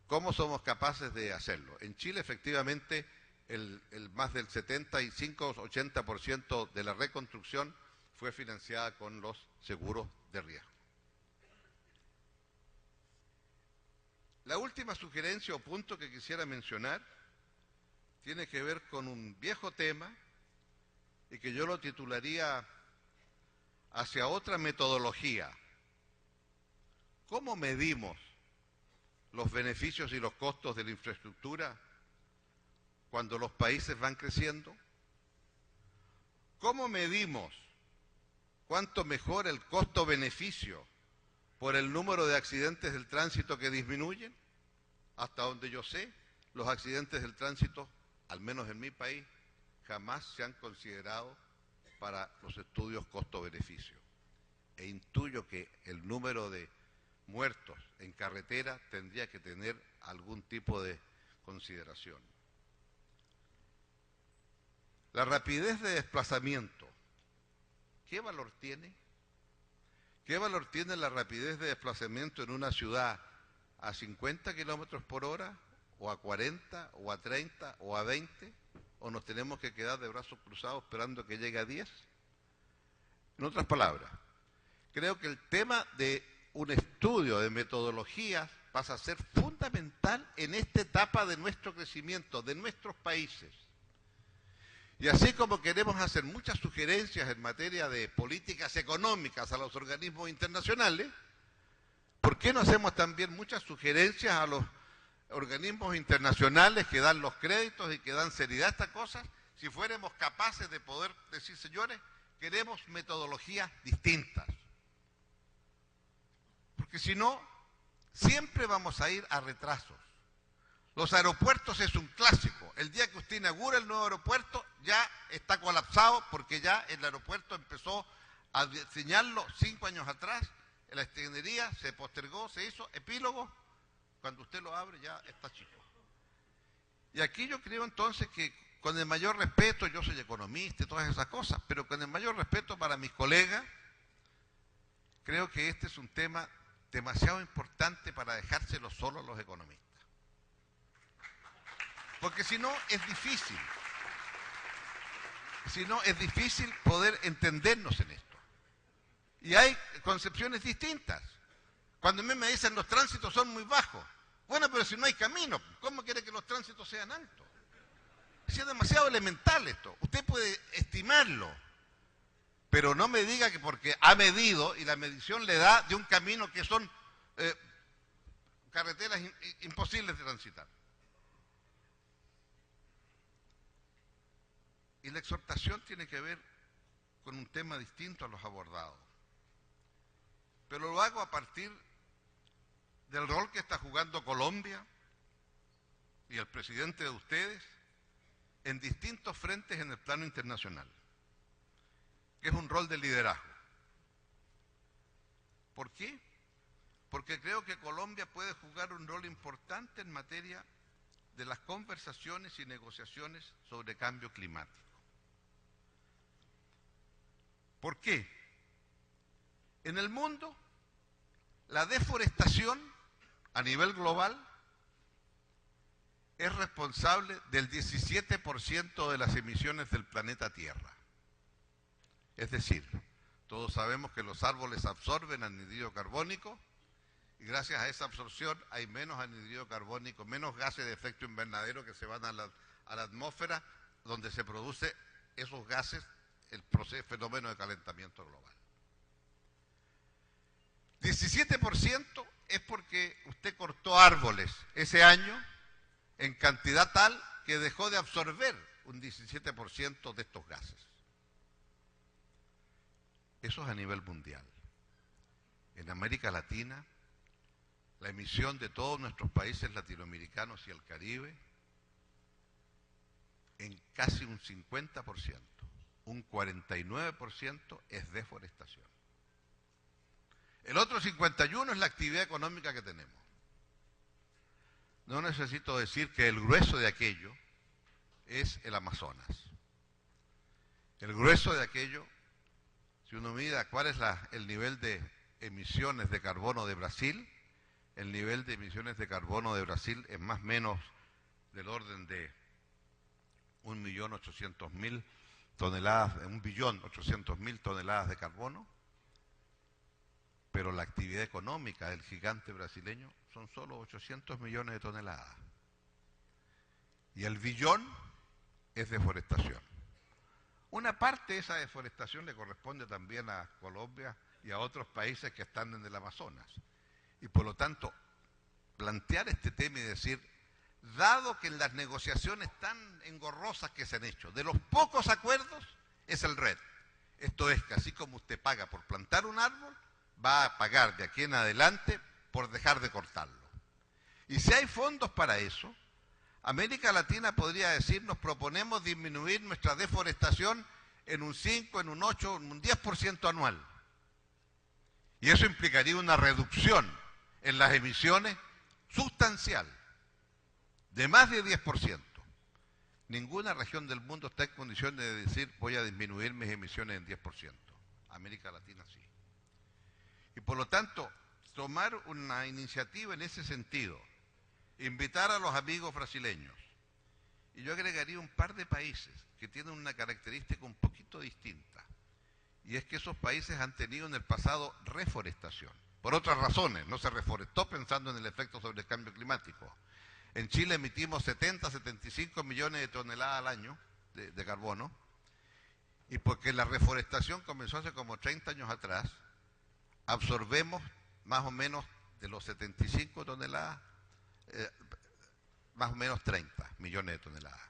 cómo somos capaces de hacerlo. En Chile efectivamente el más del 75-80% de la reconstrucción fue financiada con los seguros de riesgo. La última sugerencia o punto que quisiera mencionar tiene que ver con un viejo tema y que yo lo titularía hacia otra metodología. ¿Cómo medimos los beneficios y los costos de la infraestructura cuando los países van creciendo? ¿Cómo medimos cuánto mejora el costo-beneficio por el número de accidentes del tránsito que disminuyen. Hasta donde yo sé, los accidentes del tránsito, al menos en mi país, jamás se han considerado para los estudios costo-beneficio. E intuyo que el número de muertos en carretera tendría que tener algún tipo de consideración. La rapidez de desplazamiento, ¿qué valor tiene? ¿Qué valor tiene la rapidez de desplazamiento en una ciudad a 50 kilómetros por hora, o a 40, o a 30, o a 20? ¿O nos tenemos que quedar de brazos cruzados esperando que llegue a 10? En otras palabras, creo que el tema de un estudio de metodologías pasa a ser fundamental en esta etapa de nuestro crecimiento, de nuestros países. Y así como queremos hacer muchas sugerencias en materia de políticas económicas a los organismos internacionales, ¿por qué no hacemos también muchas sugerencias a los organismos internacionales que dan los créditos y que dan seriedad a estas cosas? Si fuéramos capaces de poder decir, señores, queremos metodologías distintas. Porque si no, siempre vamos a ir a retrasos. Los aeropuertos es un clásico. El día que usted inaugura el nuevo aeropuerto ya está colapsado porque ya el aeropuerto empezó a diseñarlo 5 años atrás. La ingeniería se postergó, se hizo epílogo. Cuando usted lo abre ya está chico. Y aquí yo creo entonces que con el mayor respeto, yo soy economista y todas esas cosas, pero con el mayor respeto para mis colegas, creo que este es un tema demasiado importante para dejárselo solo a los economistas. Porque si no, es difícil. Si no, es difícil poder entendernos en esto. Y hay concepciones distintas. Cuando a mí me dicen los tránsitos son muy bajos. Bueno, pero si no hay camino, ¿cómo quiere que los tránsitos sean altos? Es demasiado elemental esto. Usted puede estimarlo, pero no me diga que porque ha medido y la medición le da de un camino que son carreteras imposibles de transitar. Y la exhortación tiene que ver con un tema distinto a los abordados. Pero lo hago a partir del rol que está jugando Colombia y el presidente de ustedes en distintos frentes en el plano internacional, que es un rol de liderazgo. ¿Por qué? Porque creo que Colombia puede jugar un rol importante en materia de las conversaciones y negociaciones sobre cambio climático. ¿Por qué? En el mundo, la deforestación a nivel global es responsable del 17% de las emisiones del planeta Tierra. Es decir, todos sabemos que los árboles absorben anhídrido carbónico y gracias a esa absorción hay menos anhídrido carbónico, menos gases de efecto invernadero que se van a la atmósfera, donde se produce esos gases, el fenómeno de calentamiento global. 17% es porque usted cortó árboles ese año en cantidad tal que dejó de absorber un 17% de estos gases. Eso es a nivel mundial. En América Latina, la emisión de todos nuestros países latinoamericanos y el Caribe, en casi un 50%, un 49% es deforestación. El otro 51% es la actividad económica que tenemos. No necesito decir que el grueso de aquello es el Amazonas. El grueso de aquello, si uno mira cuál es el nivel de emisiones de carbono de Brasil, el nivel de emisiones de carbono de Brasil es más o menos del orden de 1.800.000 toneladas, 1.800.000 toneladas de carbono, pero la actividad económica del gigante brasileño son solo 800 millones de toneladas. Y el billón es deforestación. Una parte de esa deforestación le corresponde también a Colombia y a otros países que están en el Amazonas. Y por lo tanto, plantear este tema y decir, dado que en las negociaciones tan engorrosas que se han hecho, de los pocos acuerdos, es el REDD. Esto es que así como usted paga por plantar un árbol, va a pagar de aquí en adelante por dejar de cortarlo. Y si hay fondos para eso, América Latina podría decir, nos proponemos disminuir nuestra deforestación en un 5, en un 8, en un 10% anual. Y eso implicaría una reducción en las emisiones sustancial, de más de 10%. Ninguna región del mundo está en condiciones de decir, voy a disminuir mis emisiones en 10%. América Latina sí. Y por lo tanto, tomar una iniciativa en ese sentido, invitar a los amigos brasileños, y yo agregaría un par de países que tienen una característica un poquito distinta, y es que esos países han tenido en el pasado reforestación. Por otras razones, no se reforestó pensando en el efecto sobre el cambio climático. En Chile emitimos 75 millones de toneladas al año de carbono, y porque la reforestación comenzó hace como 30 años atrás, absorbemos más o menos de los 75 toneladas, más o menos 30 millones de toneladas.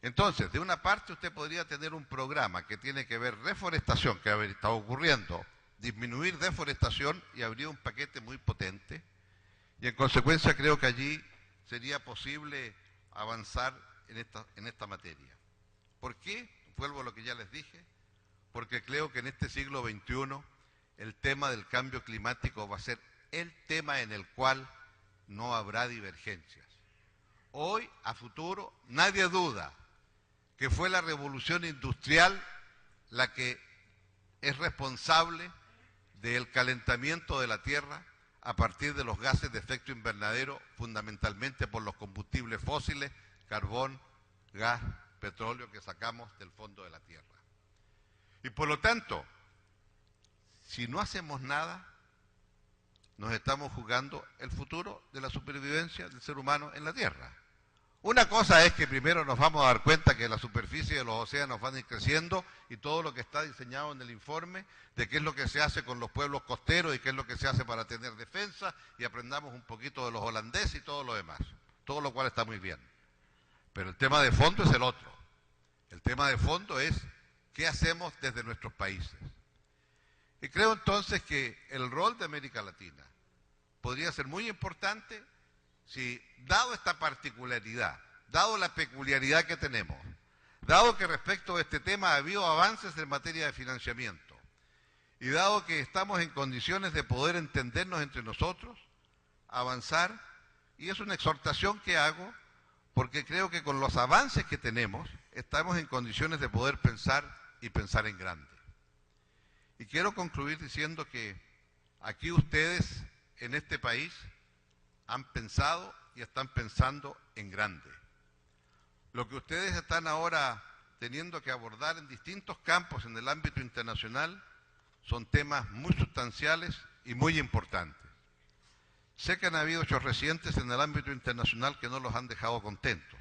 Entonces, de una parte usted podría tener un programa que tiene que ver reforestación, que está ocurriendo, disminuir deforestación, y habría un paquete muy potente, y en consecuencia creo que allí sería posible avanzar en esta materia. ¿Por qué? Vuelvo a lo que ya les dije, porque creo que en este siglo XXI el tema del cambio climático va a ser el tema en el cual no habrá divergencias. Hoy, a futuro, nadie duda que fue la revolución industrial la que es responsable del calentamiento de la Tierra a partir de los gases de efecto invernadero, fundamentalmente por los combustibles fósiles, carbón, gas, petróleo que sacamos del fondo de la Tierra. Y por lo tanto, si no hacemos nada, nos estamos jugando el futuro de la supervivencia del ser humano en la Tierra. Una cosa es que primero nos vamos a dar cuenta que la superficie de los océanos van a ir creciendo, y todo lo que está diseñado en el informe de qué es lo que se hace con los pueblos costeros y qué es lo que se hace para tener defensa, y aprendamos un poquito de los holandeses y todo lo demás, todo lo cual está muy bien. Pero el tema de fondo es el otro. El tema de fondo es qué hacemos desde nuestros países. Y creo entonces que el rol de América Latina podría ser muy importante si, dado esta particularidad, dado la peculiaridad que tenemos, dado que respecto a este tema ha habido avances en materia de financiamiento, y dado que estamos en condiciones de poder entendernos entre nosotros, avanzar, y es una exhortación que hago, porque creo que con los avances que tenemos, estamos en condiciones de poder pensar y pensar en grande. Y quiero concluir diciendo que aquí ustedes, en este país, han pensado y están pensando en grande. Lo que ustedes están ahora teniendo que abordar en distintos campos en el ámbito internacional son temas muy sustanciales y muy importantes. Sé que han habido hechos recientes en el ámbito internacional que no los han dejado contentos.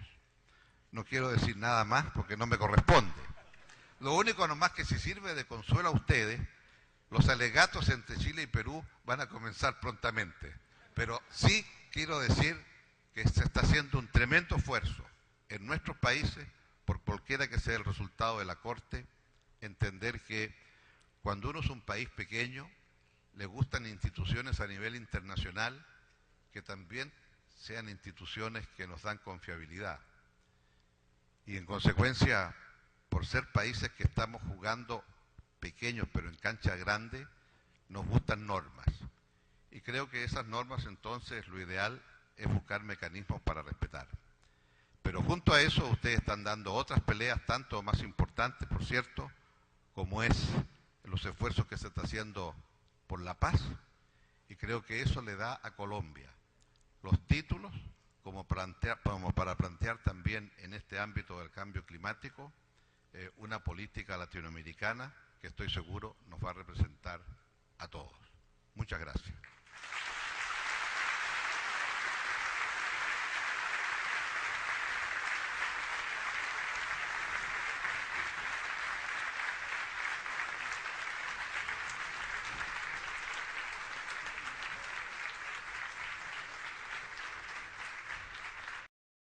No quiero decir nada más porque no me corresponde. Lo único nomás que si sirve de consuelo a ustedes, los alegatos entre Chile y Perú van a comenzar prontamente. Pero sí quiero decir que se está haciendo un tremendo esfuerzo en nuestros países, por cualquiera que sea el resultado de la Corte, entender que cuando uno es un país pequeño, le gustan instituciones a nivel internacional que también sean instituciones que nos dan confiabilidad. Y en consecuencia, por ser países que estamos jugando pequeños pero en cancha grande, nos gustan normas. Y creo que esas normas entonces lo ideal es buscar mecanismos para respetar. Pero junto a eso ustedes están dando otras peleas tanto más importantes, por cierto, como es los esfuerzos que se está haciendo por la paz, y creo que eso le da a Colombia los títulos como para plantear también en este ámbito del cambio climático una política latinoamericana que estoy seguro nos va a representar a todos. Muchas gracias.